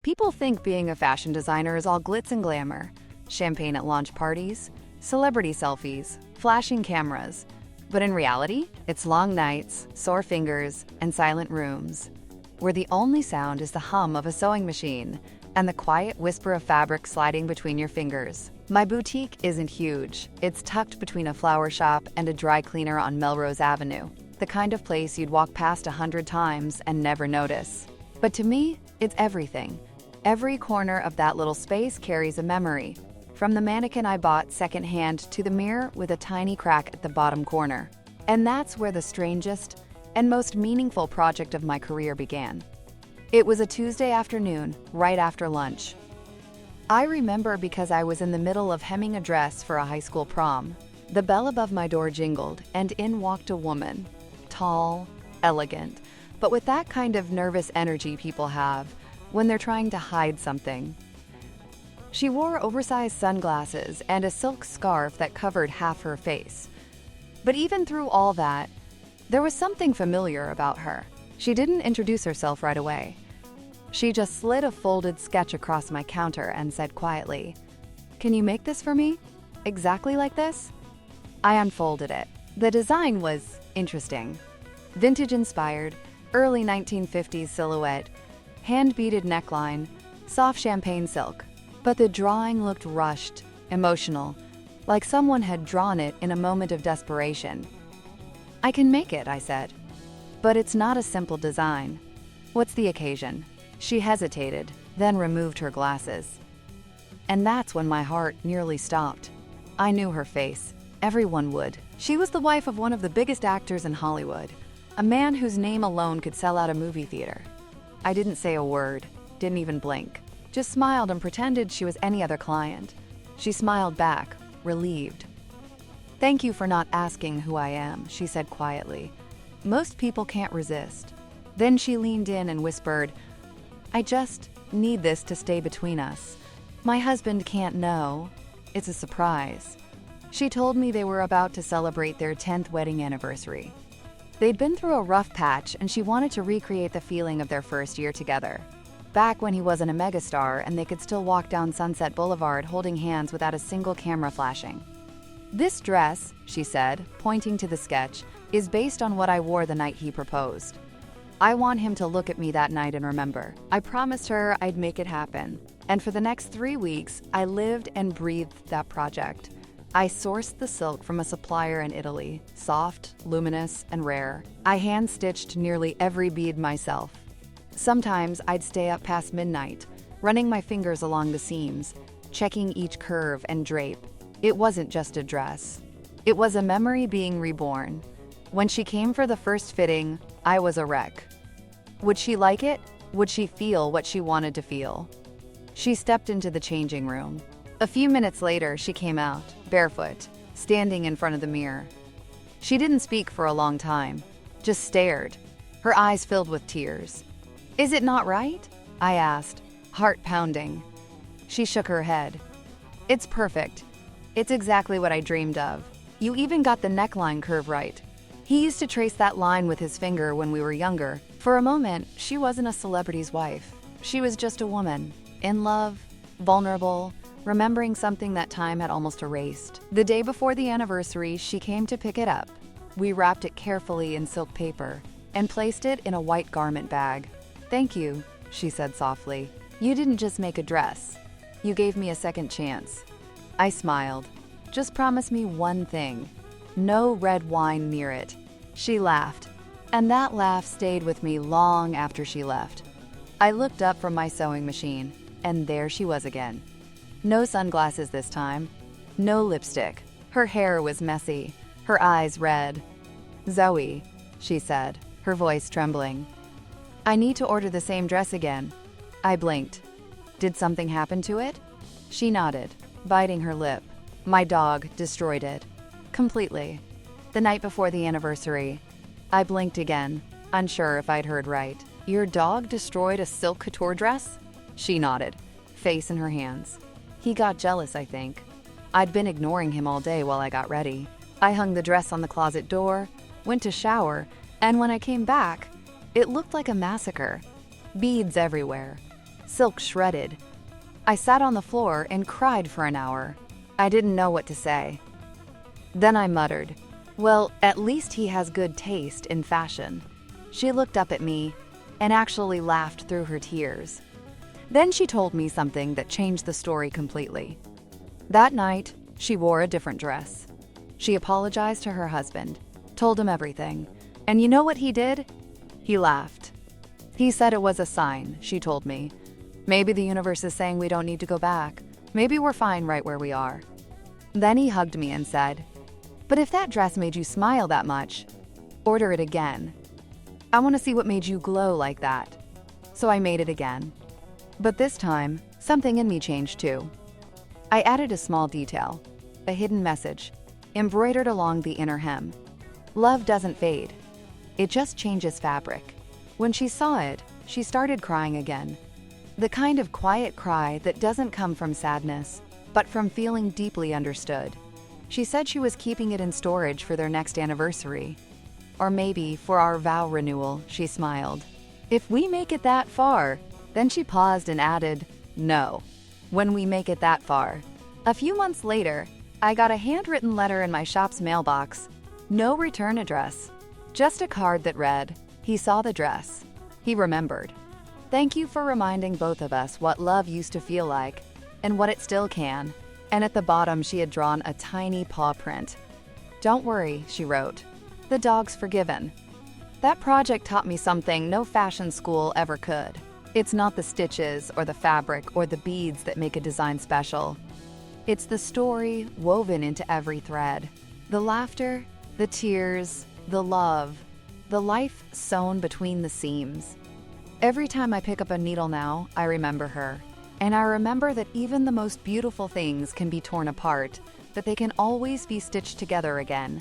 People think being a fashion designer is all glitz and glamour, champagne at launch parties, celebrity selfies, flashing cameras. But in reality, it's long nights, sore fingers, and silent rooms, where the only sound is the hum of a sewing machine and the quiet whisper of fabric sliding between your fingers. My boutique isn't huge. It's tucked between a flower shop and a dry cleaner on Melrose Avenue, the kind of place you'd walk past 100 times and never notice. But to me, it's everything. Every corner of that little space carries a memory, from the mannequin I bought secondhand to the mirror with a tiny crack at the bottom corner. And that's where the strangest and most meaningful project of my career began. It was a Tuesday afternoon, right after lunch. I remember because I was in the middle of hemming a dress for a high school prom. The bell above my door jingled, and in walked a woman. Tall, elegant, but with that kind of nervous energy people have when they're trying to hide something. She wore oversized sunglasses and a silk scarf that covered half her face. But even through all that, there was something familiar about her. She didn't introduce herself right away. She just slid a folded sketch across my counter and said quietly, "Can you make this for me? Exactly like this?" I unfolded it. The design was interesting. Vintage-inspired, early 1950s silhouette, hand-beaded neckline, soft champagne silk. But the drawing looked rushed, emotional, like someone had drawn it in a moment of desperation. "I can make it," I said. "But it's not a simple design." "What's the occasion?" She hesitated, then removed her glasses. And that's when my heart nearly stopped. I knew her face. Everyone would. She was the wife of one of the biggest actors in Hollywood, a man whose name alone could sell out a movie theater. I didn't say a word, didn't even blink, just smiled and pretended she was any other client. She smiled back, relieved. "Thank you for not asking who I am," she said quietly. "Most people can't resist." Then she leaned in and whispered, "I just need this to stay between us. My husband can't know. It's a surprise." She told me they were about to celebrate their 10th wedding anniversary. They'd been through a rough patch, and she wanted to recreate the feeling of their first year together. Back when he wasn't a megastar and they could still walk down Sunset Boulevard holding hands without a single camera flashing. "This dress," she said, pointing to the sketch, "is based on what I wore the night he proposed. I want him to look at me that night and remember. I promised her I'd make it happen. And for the next 3 weeks, I lived and breathed that project. I sourced the silk from a supplier in Italy, soft, luminous, and rare. I hand-stitched nearly every bead myself. Sometimes I'd stay up past midnight, running my fingers along the seams, checking each curve and drape. It wasn't just a dress. It was a memory being reborn. When she came for the first fitting, I was a wreck. Would she like it? Would she feel what she wanted to feel? She stepped into the changing room. A few minutes later, she came out, barefoot, standing in front of the mirror. She didn't speak for a long time, just stared, her eyes filled with tears. "Is it not right?" I asked, heart pounding. She shook her head. "It's perfect. It's exactly what I dreamed of. You even got the neckline curve right." He used to trace that line with his finger when we were younger. For a moment, she wasn't a celebrity's wife. She was just a woman, in love, vulnerable, remembering something that time had almost erased. The day before the anniversary, she came to pick it up. We wrapped it carefully in silk paper and placed it in a white garment bag. "Thank you," she said softly. "You didn't just make a dress. You gave me a second chance." I smiled. "Just promise me one thing. No red wine near it." She laughed, and that laugh stayed with me long after she left. I looked up from my sewing machine, and there she was again. No sunglasses this time, no lipstick. Her hair was messy, her eyes red. "Zoe," she said, her voice trembling. "I need to order the same dress again." I blinked. "Did something happen to it?" She nodded, biting her lip. "My dog destroyed it. Completely. The night before the anniversary." I blinked again, unsure if I'd heard right. "Your dog destroyed a silk couture dress?" She nodded, face in her hands. "He got jealous, I think. I'd been ignoring him all day while I got ready. I hung the dress on the closet door, went to shower, and when I came back, it looked like a massacre. Beads everywhere. silk shredded. I sat on the floor and cried for an hour. I didn't know what to say. Then I muttered, "Well, at least he has good taste in fashion." She looked up at me and actually laughed through her tears. Then she told me something that changed the story completely. That night, she wore a different dress. She apologized to her husband, told him everything, and you know what he did? He laughed. He said it was a sign, she told me. Maybe the universe is saying we don't need to go back. Maybe we're fine right where we are. Then he hugged me and said, "But if that dress made you smile that much, order it again. I want to see what made you glow like that." So I made it again. But this time, something in me changed too. I added a small detail, a hidden message, embroidered along the inner hem. Love doesn't fade. It just changes fabric. When she saw it, she started crying again. The kind of quiet cry that doesn't come from sadness, but from feeling deeply understood. She said she was keeping it in storage for their next anniversary. Or maybe for our vow renewal, she smiled. If we make it that far, then she paused and added, "No, when we make it that far." A few months later, I got a handwritten letter in my shop's mailbox. No return address. Just a card that read, "He saw the dress. He remembered. Thank you for reminding both of us what love used to feel like and what it still can." And at the bottom, she had drawn a tiny paw print. "Don't worry," she wrote. "The dog's forgiven." That project taught me something no fashion school ever could. It's not the stitches or the fabric or the beads that make a design special. It's the story woven into every thread. The laughter, the tears, the love, the life sewn between the seams. Every time I pick up a needle now, I remember her. And I remember that even the most beautiful things can be torn apart, but they can always be stitched together again.